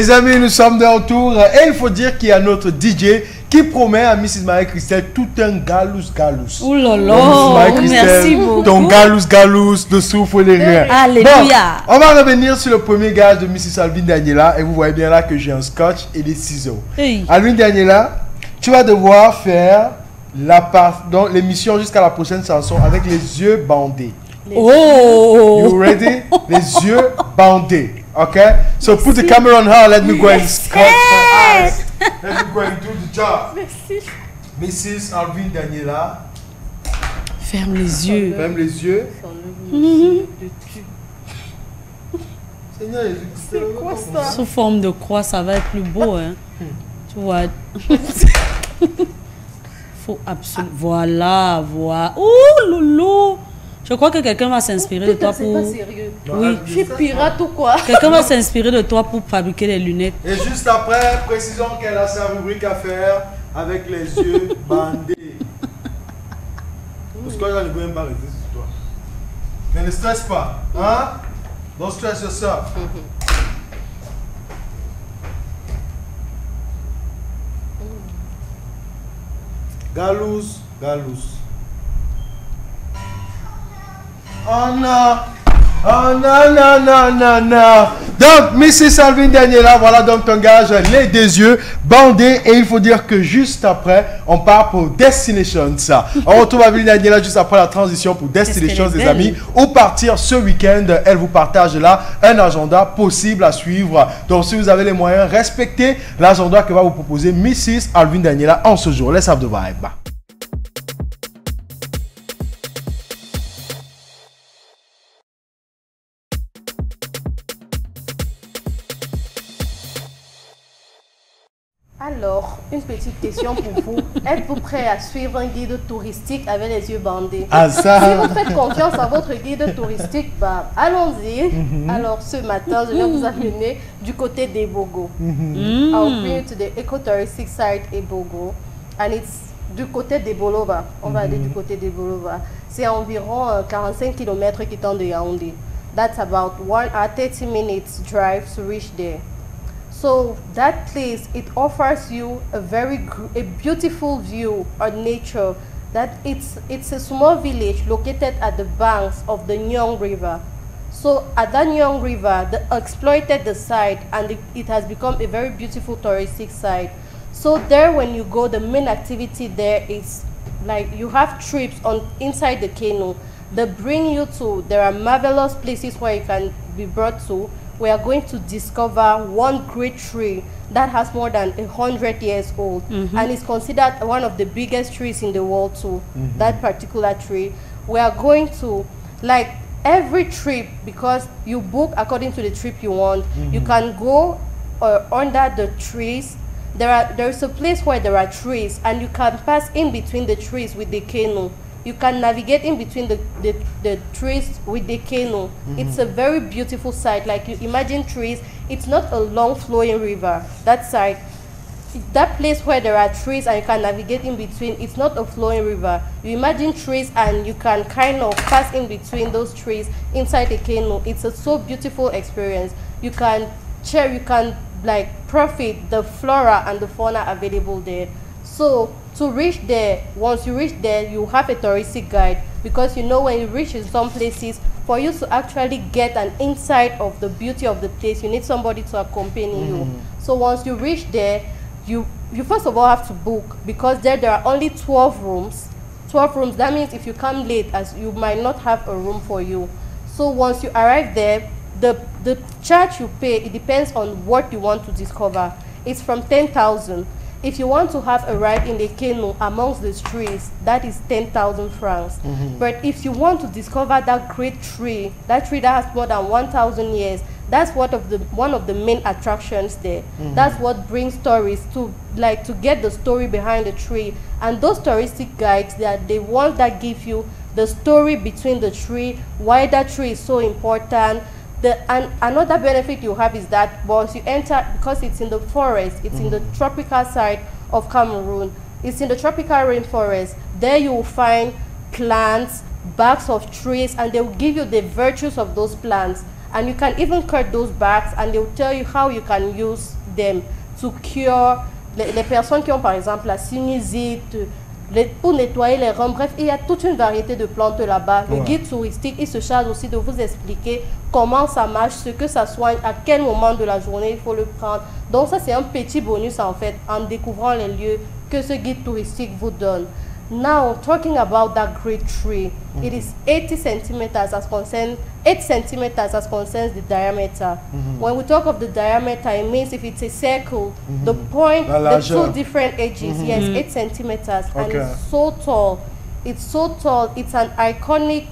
Les amis, nous sommes de retour et il faut dire qu'il y a notre DJ qui promet à Mrs. Marie-Christelle tout un galous. Ouh là là, merci beaucoup. Ton galous de souffle et de rien. Alléluia. Bon, on va revenir sur le premier gage de Mrs. Alvin Daniela et vous voyez bien là que j'ai un scotch et des ciseaux. Hey. Alvin Daniela, tu vas devoir faire l'émission jusqu'à la prochaine chanson avec les yeux bandés. Oh! You ready? Les yeux bandés. Okay? So put the camera on her. Let me go and scratch her eyes. Let me go and do the job. Merci. Mrs. Alvin Daniela. Ferme les yeux. Ferme les yeux. Seigneur Jésus. C'est quoi ça? Sous forme de croix, ça va être plus beau, hein? Tu vois. Faut absolument. Voilà. Ouh, loulou! Je crois que quelqu'un va s'inspirer de toi pour... C'est pas sérieux. Oui. Je suis pirate ou quoi? Quelqu'un va s'inspirer de toi pour fabriquer des lunettes. Et juste après, précisons qu'elle a sa rubrique à faire avec les yeux bandés. Parce que là, je ne peux même pas rester sur toi. Mais ne stresse pas. Hein? Don't stress yourself. Galous. Oh non! Oh non! Donc, Mrs. Alvin Daniela, voilà donc ton gage, les deux yeux bandés. Et il faut dire que juste après, on part pour Destinations. On retrouve Alvin Daniela juste après la transition pour Destinations, les amis. Où partir ce week-end, elle vous partage là un agenda possible à suivre. Donc, si vous avez les moyens, respectez l'agenda que va vous proposer Mrs. Alvin Daniela en ce jour. Let's have the vibe. Alors, une petite question pour vous. Êtes-vous prêt à suivre un guide touristique avec les yeux bandés? Ah ça! Si vous faites confiance à votre guide touristique, bah, allons-y. Alors, ce matin, je vais vous amener du côté d'Ebogo. I'll bring you to the eco-touristic site Ebogo. And it's du côté d'Ebolova. On va aller du côté d'Ebolova. C'est environ 45 km quittant de Yaoundé. That's about 1 hour 30 minutes drive to reach there. So that place, it offers you a beautiful view of nature. That it's a small village located at the banks of the Nyong River. So at that Nyong River, they exploited the site and it has become a very beautiful touristic site. So there, when you go, the main activity there is like you have trips inside the canoe. They bring you to, there are marvelous places where you can be brought to. We are going to discover one great tree that has more than 100 years old and is considered one of the biggest trees in the world too, that particular tree. We are going to, like every trip, because you book according to the trip you want, you can go under the trees. There is a place where there are trees and you can pass in between the trees with the canoe. You can navigate in between the trees with the canoe. It's a very beautiful sight. Like you imagine trees, it's not a long flowing river. That side, that place where there are trees and you can navigate in between, it's not a flowing river. You imagine trees and you can kind of pass in between those trees inside the canoe. It's a so beautiful experience. You can like profit the flora and the fauna available there. So to reach there, once you reach there, you have a touristic guide, because you know when you reach in some places, for you to actually get an insight of the beauty of the place, you need somebody to accompany you. So once you reach there, you first of all have to book, because there are only 12 rooms. 12 rooms, that means if you come late, as you might not have a room for you. So once you arrive there, the charge you pay, it depends on what you want to discover. It's from 10,000. If you want to have a ride in the canoe amongst the trees, that is 10,000 francs. But if you want to discover that great tree, that tree that has more than 1,000 years, that's one of the main attractions there. That's what brings tourists to get the story behind the tree. And those touristic guides, they are the ones that give you the story between the tree, why that tree is so important. And another benefit you have is that once you enter, because it's in the forest, it's in the tropical side of Cameroon, it's in the tropical rainforest, there you will find plants, barks of trees, and they will give you the virtues of those plants. And you can even cut those barks and they'll tell you how you can use them to cure les personnes qui ont par exemple la sinusite, pour nettoyer les reins. Bref, il y a toute une variété de plantes là-bas. Le guide touristique, il se charge aussi de vous expliquer comment ça marche, ce que ça soigne, à quel moment de la journée il faut le prendre. Donc ça, c'est un petit bonus en fait, en découvrant les lieux que ce guide touristique vous donne. Now, talking about that great tree, it is 80 centimeters as concerns, 8 centimeters as concerns the diameter. When we talk of the diameter, it means if it's a circle, the point, the two different edges, yes, 8 centimeters, and it's so tall. It's so tall. It's an iconic.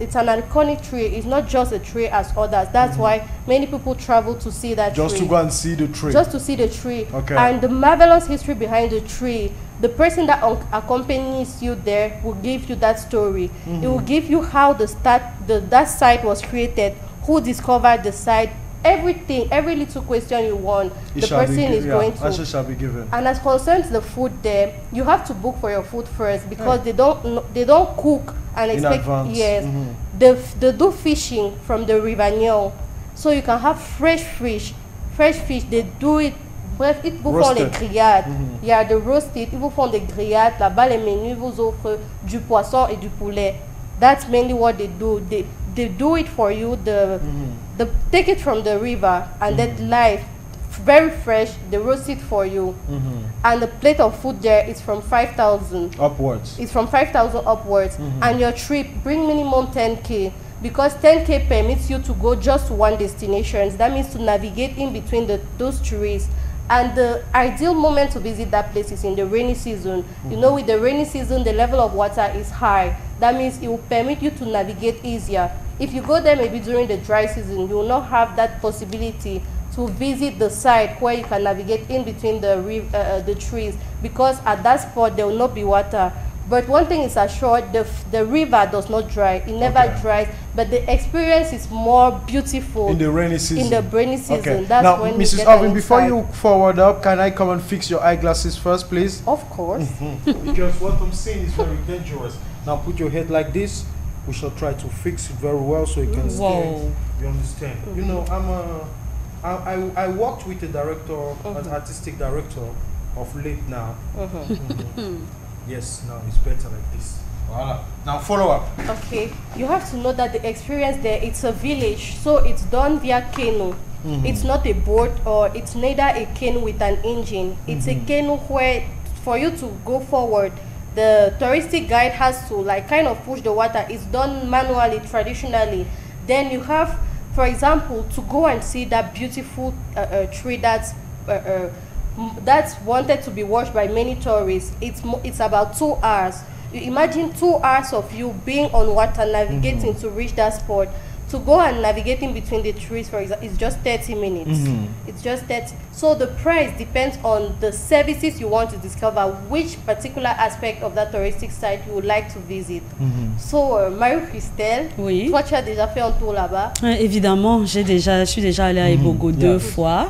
It's an iconic tree. It's not just a tree as others. That's why many people travel to see that tree. Just to go and see the tree. Just to see the tree. Okay. And the marvelous history behind the tree. The person that accompanies you there will give you that story. It will give you how that site was created, who discovered the site, everything, every little question you want, the person is going to. Answer shall be given. And as concerns the food there, you have to book for your food first because they don't cook and expect. In advance. Yes, they do fishing from the river Nile, so you can have fresh fish. They do it. Bref, ils vous font les grillades. Il y a de roasted, ils vous font des grillades. Là-bas, les menus vous offrent du poisson et du poulet. That's mainly what they do. They do it for you. They take it from the river and then live, very fresh. They roast it for you. And the plate of food there is from 5,000 upwards. It's from 5,000 upwards. And your trip bring minimum 10K. Because 10K permits you to go just to one destination. That means to navigate in between those trees. And the ideal moment to visit that place is in the rainy season. You know, with the rainy season, the level of water is high. That means it will permit you to navigate easier. If you go there maybe during the dry season, you will not have that possibility to visit the site where you can navigate in between the trees, because at that spot there will not be water. But one thing is assured, the river does not dry. It never dries, but the experience is more beautiful in the rainy season. In the rainy season, that's now, when Mrs. Alvin, before you forward up, can I come and fix your eyeglasses first, please? Of course. Because what I'm saying is very dangerous. Now put your head like this. We shall try to fix it very well so you can stay. You understand? You know, I worked with a director, an artistic director of late now. Yes, now it's better like this. Voila. Now follow up. Okay, you have to know that the experience there, it's a village, so it's done via canoe. It's not a boat, or it's neither a canoe with an engine. It's a canoe where, for you to go forward, the touristic guide has to like kind of push the water. It's done manually, traditionally. Then you have, for example, to go and see that beautiful tree that's wanted to be watched by many tourists. It's about 2 hours. You imagine 2 hours of you being on water, navigating to reach that spot. To go and navigate in between the trees, for example, it's just 30 minutes. It's just 30. So the price depends on the services you want to discover, which particular aspect of that touristic site you would like to visit. So, Marie-Christelle, toi, tu as déjà fait un tour là-bas? Évidemment, je suis déjà allée à Ebogo 2 fois.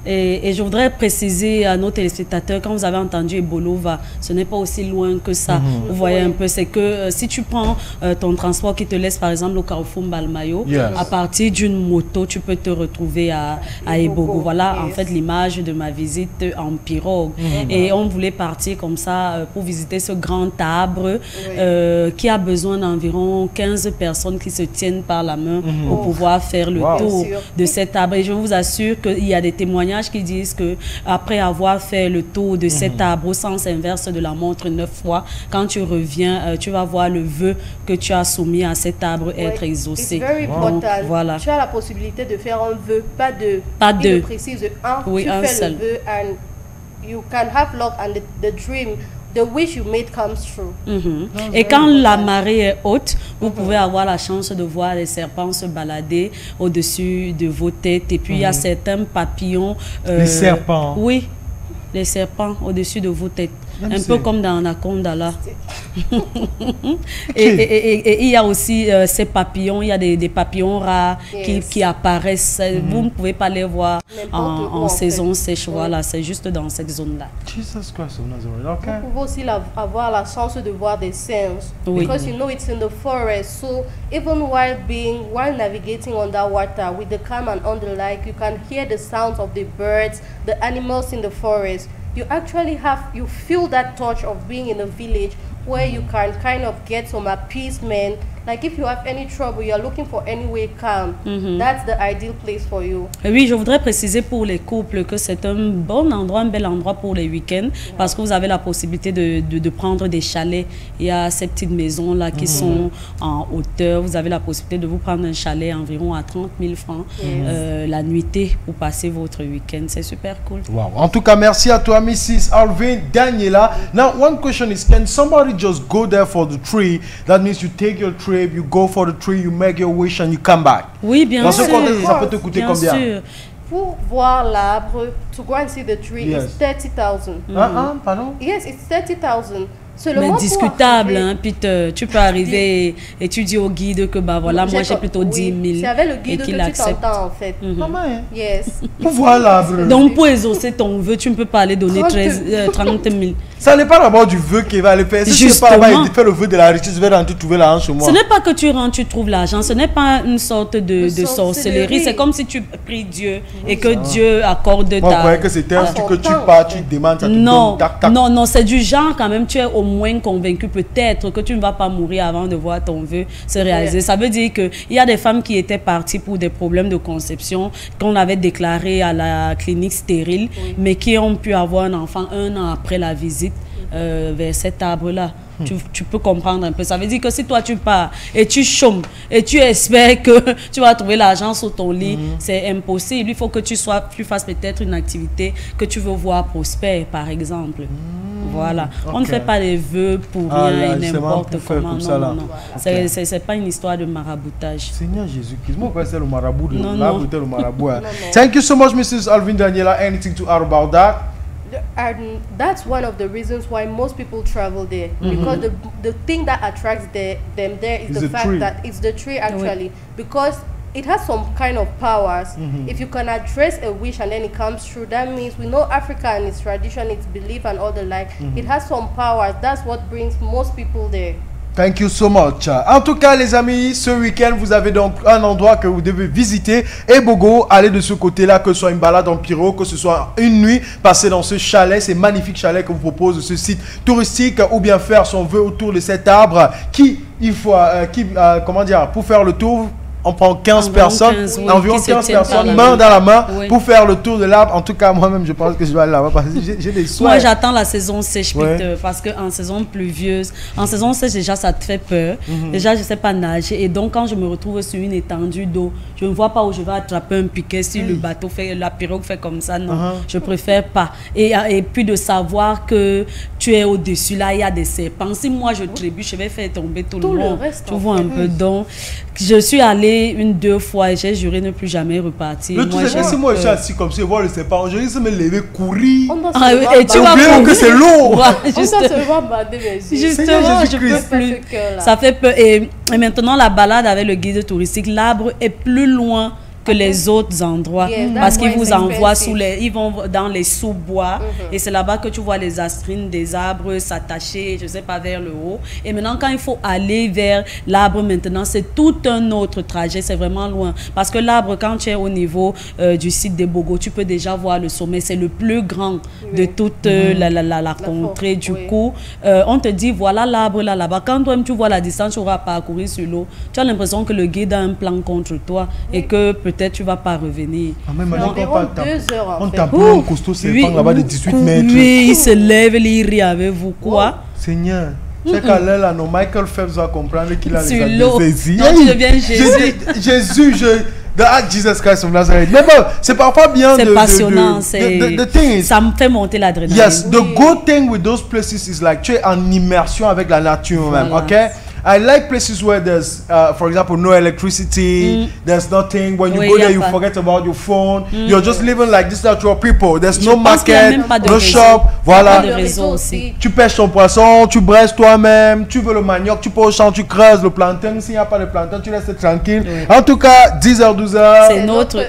Et je voudrais préciser à nos téléspectateurs, quand vous avez entendu Ebolova, ce n'est pas aussi loin que ça. Vous voyez un peu, c'est que si tu prends ton transport qui te laisse par exemple au Carrefour Balmayo, à partir d'une moto, tu peux te retrouver à Ebogo. Voilà en fait l'image de ma visite en pirogue. Et on voulait partir comme ça pour visiter ce grand arbre qui a besoin d'environ 15 personnes qui se tiennent par la main pour pouvoir faire le tour de cet arbre. Et je vous assure qu'il y a des témoignages qui disent que après avoir fait le tour de cet arbre au sens inverse de la montre 9 fois, quand tu reviens, tu vas voir le vœu que tu as soumis à cet arbre être exaucé. Donc, voilà. Tu as la possibilité de faire un vœu, pas deux. Précise un. Oui, tu un fais seul. Le vœu and you can have luck and the dream. The wish you made comes true. Et quand la marée est haute, vous pouvez avoir la chance de voir les serpents se balader au-dessus de vos têtes. Et puis il y a certains papillons. Les serpents. Oui, les serpents au-dessus de vos têtes. un peu comme dans Anaconda là. et il y a aussi ces papillons, il y a des papillons rares qui apparaissent. Vous ne pouvez pas les voir en saison sèche. Voilà, c'est juste dans cette zone-là. Jesus Christ of Nazareth. Okay. Vous pouvez aussi avoir la chance de voir des singes. Oui. Because you know it's in the forest. So even while navigating underwater with the calm and on the lake, you can hear the sounds of the birds, the animals in the forest. You feel that touch of being in a village where you can kind of get some appeasement. Like if you have any trouble, you are looking for anywhere calm. That's the ideal place for you. Oui, je voudrais préciser pour les couples que c'est un bon endroit, un bel endroit pour les week-ends parce que vous avez la possibilité de prendre des chalets. Il y a ces petites maisons là qui sont en hauteur. Vous avez la possibilité de vous prendre un chalet environ à 30 000 francs la nuitée pour passer votre week-end. C'est super cool. Wow. En tout cas, merci à toi, Mrs. Alvin Daniela. Now, one question is, can somebody just go there for the tree? That means you take your trip, you go for the tree, you make your wish and you come back. Oui, bien Dans sûr. ce contexte, ça peut te coûter combien? Sûr. Pour voir l'arbre, to go and see the tree, is 30,000. Pardon? Yes, it's 30,000. Mais discutable, hein, Peter. Tu peux arriver et tu dis au guide que bah voilà, moi j'ai plutôt 10 000. C'est avec le guide et qu'il que accepte. tu t'entends en fait. Yes. Pour voir l'arbre. Donc pour exaucer ton vœu, tu ne peux pas aller donner 30 000. Ça n'est pas d'abord du vœu qu'il va aller faire. Si tu pas là-bas, il fait le vœu de la richesse, tu vas rentrer trouver l'argent chez moi. Ce n'est pas que tu rentres, tu trouves l'argent. Ce n'est pas une sorte de sorcellerie. C'est comme si tu pries Dieu et que Dieu accorde ta... Moi, je croyais que c'était un truc que tu pars, tu demandes, ça te donne, tac, tac. Non, c'est du genre quand même, tu es au moins convaincu peut-être que tu ne vas pas mourir avant de voir ton vœu se réaliser. Ça veut dire qu'il y a des femmes qui étaient parties pour des problèmes de conception qu'on avait déclaré à la clinique stérile, mais qui ont pu avoir un enfant 1 an après la visite vers cet arbre-là. Tu peux comprendre un peu. Ça veut dire que si toi tu pars et tu chômes et tu espères que tu vas trouver l'argent sur ton lit, c'est impossible. Il faut que tu fasses peut-être une activité que tu veux voir prospère, par exemple. Voilà. On ne fait pas les vœux pour rien et n'importe comment. Non. C'est pas une histoire de maraboutage. Seigneur Jésus-Christ, moi c'est le marabout de l'arbre, le marabout. Thank you so much, Mrs. Alvin Daniela. Anything to add about that? And that's one of the reasons why most people travel there, because the thing that attracts them there is the fact that it's the tree actually, because it has some kind of powers. If you can address a wish and then it comes true, that means we know Africa and its tradition, its belief and all the like. It has some powers. That's what brings most people there. Thank you so much. En tout cas, les amis, ce week-end, vous avez donc un endroit que vous devez visiter. Et Bogo, allez de ce côté-là, que ce soit une balade en pirogue, que ce soit une nuit passée dans ce chalet, ces magnifiques chalets que vous propose ce site touristique, ou bien faire son vœu autour de cet arbre comment dire, pour faire le tour. On prend 15 personnes, environ 15 personnes, main dans la main, pour faire le tour de l'arbre. En tout cas, moi-même, je pense que je vais aller là-bas parce que j'ai des soins. Moi, j'attends la saison sèche, Peter, parce qu'en saison pluvieuse, en saison sèche, déjà, ça te fait peur. Déjà, je ne sais pas nager. Et donc, quand je me retrouve sur une étendue d'eau, je ne vois pas où je vais attraper un piquet si le bateau fait, la pirogue fait comme ça. Non, je préfère pas. Et puis de savoir que tu es au-dessus, là, il y a des serpents. Si moi, je trébuche, je vais faire tomber tout le monde. Tu vois un peu. Donc, je suis allée 1-2 fois et j'ai juré ne plus jamais repartir. Le tout c'est si moi je suis assis comme ça, je vois le serpent, je risque de me lever, courir. Et tu vas courir que c'est lourd. Justement, je peux plus. Ça fait peur. Et maintenant, la balade avec le guide touristique, l'arbre est plus loin que les autres endroits, parce qu'ils vous envoient ils vont dans les sous-bois et c'est là-bas que tu vois les astrines des arbres s'attacher, je sais pas, vers le haut. Et maintenant, quand il faut aller vers l'arbre, maintenant, c'est tout un autre trajet, c'est vraiment loin. Parce que l'arbre, quand tu es au niveau du site des Bogo, tu peux déjà voir le sommet, c'est le plus grand de toute la contrée. Du coup, on te dit, voilà l'arbre là-bas. Quand toi-même tu vois la distance, tu auras parcouru sur l'eau, tu as l'impression que le guide a un plan contre toi et que peut-être tu vas pas revenir. On tape un costaud serpent là-bas de 18 mètres. Oui, il se lève, il rit avec vous, quoi. Seigneur, c'est qu'à l'heure là, Michael Phelps va comprendre qu'il a les l'eau. saisi. Non, tu deviens Jésus. Jésus, Jesus Christ of Nazareth. Mais bon, c'est parfois bien. C'est passionnant. Ça me fait monter l'adrénaline. Yes, the good thing with those places is like tu es en immersion avec la nature même, ok? I like places where there's, for example, no electricity, there's nothing. When you Oui, go y a there, you pas. forget about your phone. You're just living like this natural people. There's Je no pense qu'il y a market, même pas de no réseau. shop. Voilà. Pas de réseau aussi. Tu pêches ton poisson, tu braises toi-même, tu veux le manioc, tu peux au champ, tu creuses le plantain. S'il n'y a pas de plantain, tu laisses tranquille. En tout cas, 10h, 12h. C'est notre heure.